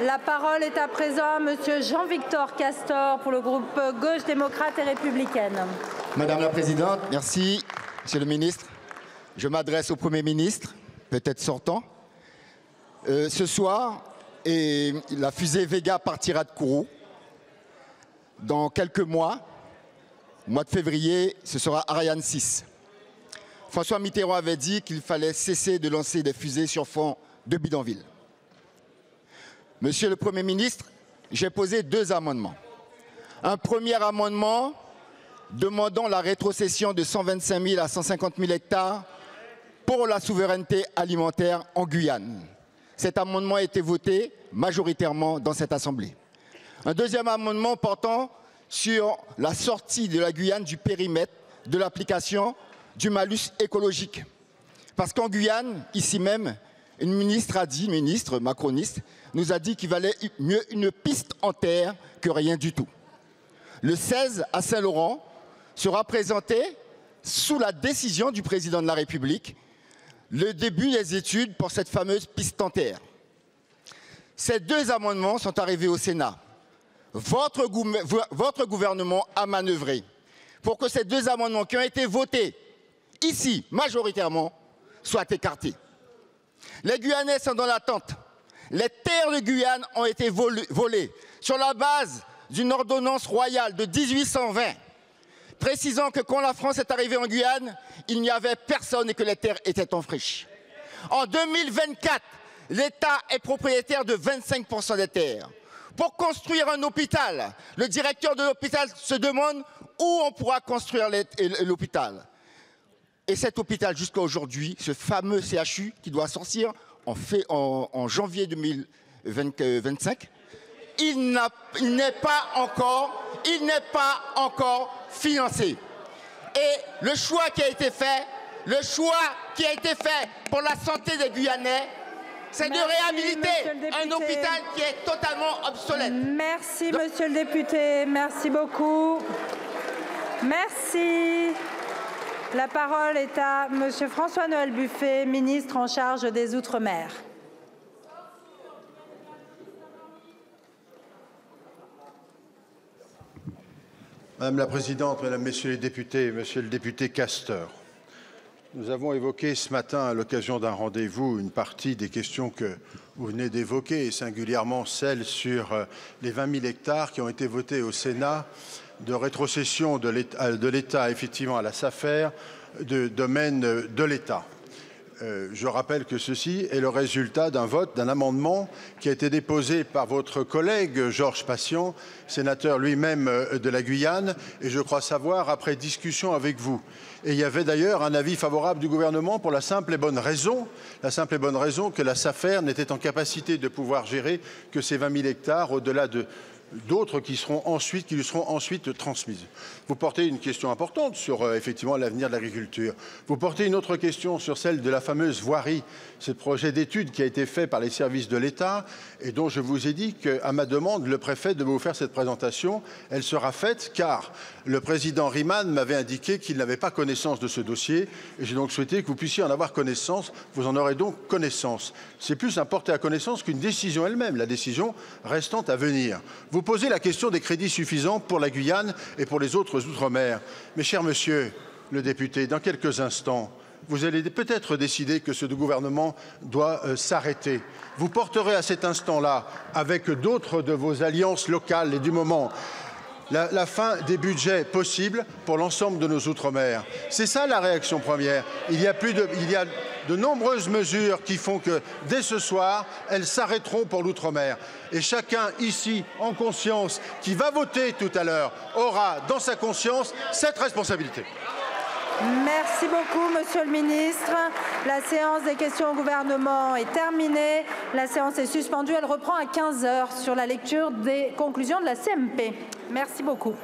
La parole est à présent à Monsieur Jean-Victor Castor pour le groupe Gauche démocrate et républicaine. Madame la Présidente, merci. Monsieur le Ministre, je m'adresse au Premier ministre, peut-être sortant. Ce soir, la fusée Vega partira de Kourou. Dans quelques mois, au mois de février, ce sera Ariane 6. François Mitterrand avait dit qu'il fallait cesser de lancer des fusées sur fond de bidonville. Monsieur le Premier ministre, j'ai posé 2 amendements. Un premier amendement demandant la rétrocession de 125 000 à 150 000 hectares pour la souveraineté alimentaire en Guyane. Cet amendement a été voté majoritairement dans cette Assemblée. Un deuxième amendement portant sur la sortie de la Guyane du périmètre de l'application du malus écologique. Parce qu'en Guyane, ici même, une ministre macroniste, nous a dit qu'il valait mieux une piste en terre que rien du tout. Le 16 à Saint-Laurent sera présenté, sous la décision du président de la République, le début des études pour cette fameuse piste en terre. Ces 2 amendements sont arrivés au Sénat. Votre gouvernement a manœuvré pour que ces 2 amendements qui ont été votés ici, majoritairement, soient écartés. Les Guyanais sont dans l'attente. Les terres de Guyane ont été volées sur la base d'une ordonnance royale de 1820, précisant que quand la France est arrivée en Guyane, il n'y avait personne et que les terres étaient en friche. En 2024, l'État est propriétaire de 25% des terres. Pour construire un hôpital, le directeur de l'hôpital se demande où on pourra construire l'hôpital. Et cet hôpital, jusqu'à aujourd'hui, ce fameux CHU qui doit sortir en janvier 2025, il n'est pas encore financé. Et le choix qui a été fait pour la santé des Guyanais, c'est de réhabiliter un hôpital qui est totalement obsolète. Merci, monsieur le député. Merci beaucoup. Merci. La parole est à monsieur François-Noël Buffet, ministre en charge des Outre-mer. Madame la Présidente, Mesdames, Messieurs les députés, Monsieur le député Castor, nous avons évoqué ce matin, à l'occasion d'un rendez-vous, une partie des questions que vous venez d'évoquer, et singulièrement celle sur les 20 000 hectares qui ont été votés au Sénat de rétrocession de l'État, effectivement, à la SAFER, de domaine de l'État. Je rappelle que ceci est le résultat d'un vote, d'un amendement qui a été déposé par votre collègue Georges Patient, sénateur lui-même de la Guyane, et je crois savoir après discussion avec vous. Et il y avait d'ailleurs un avis favorable du gouvernement pour la simple et bonne raison que la SAFER n'était en capacité de pouvoir gérer que ces 20 000 hectares au-delà d'autres qui lui seront ensuite transmises. Vous portez une question importante sur effectivement l'avenir de l'agriculture. Vous portez une autre question sur celle de la fameuse voirie, ce projet d'étude qui a été fait par les services de l'État et dont je vous ai dit qu'à ma demande, le préfet devait vous faire cette présentation. Elle sera faite car le président Riemann m'avait indiqué qu'il n'avait pas connaissance de ce dossier et j'ai donc souhaité que vous puissiez en avoir connaissance. Vous en aurez donc connaissance. C'est plus un porter à connaissance qu'une décision elle-même, la décision restant à venir. Vous posez la question des crédits suffisants pour la Guyane et pour les autres outre-mer. Mais cher monsieur le député, dans quelques instants, vous allez peut-être décider que ce gouvernement doit s'arrêter. Vous porterez à cet instant-là, avec d'autres de vos alliances locales et du moment, la fin des budgets possibles pour l'ensemble de nos outre-mer. C'est ça la réaction première. Il y a de nombreuses mesures qui font que, dès ce soir, elles s'arrêteront pour l'outre-mer. Et chacun ici, en conscience, qui va voter tout à l'heure, aura dans sa conscience cette responsabilité. Merci beaucoup, Monsieur le Ministre. La séance des questions au gouvernement est terminée. La séance est suspendue. Elle reprend à 15 h sur la lecture des conclusions de la CMP. Merci beaucoup.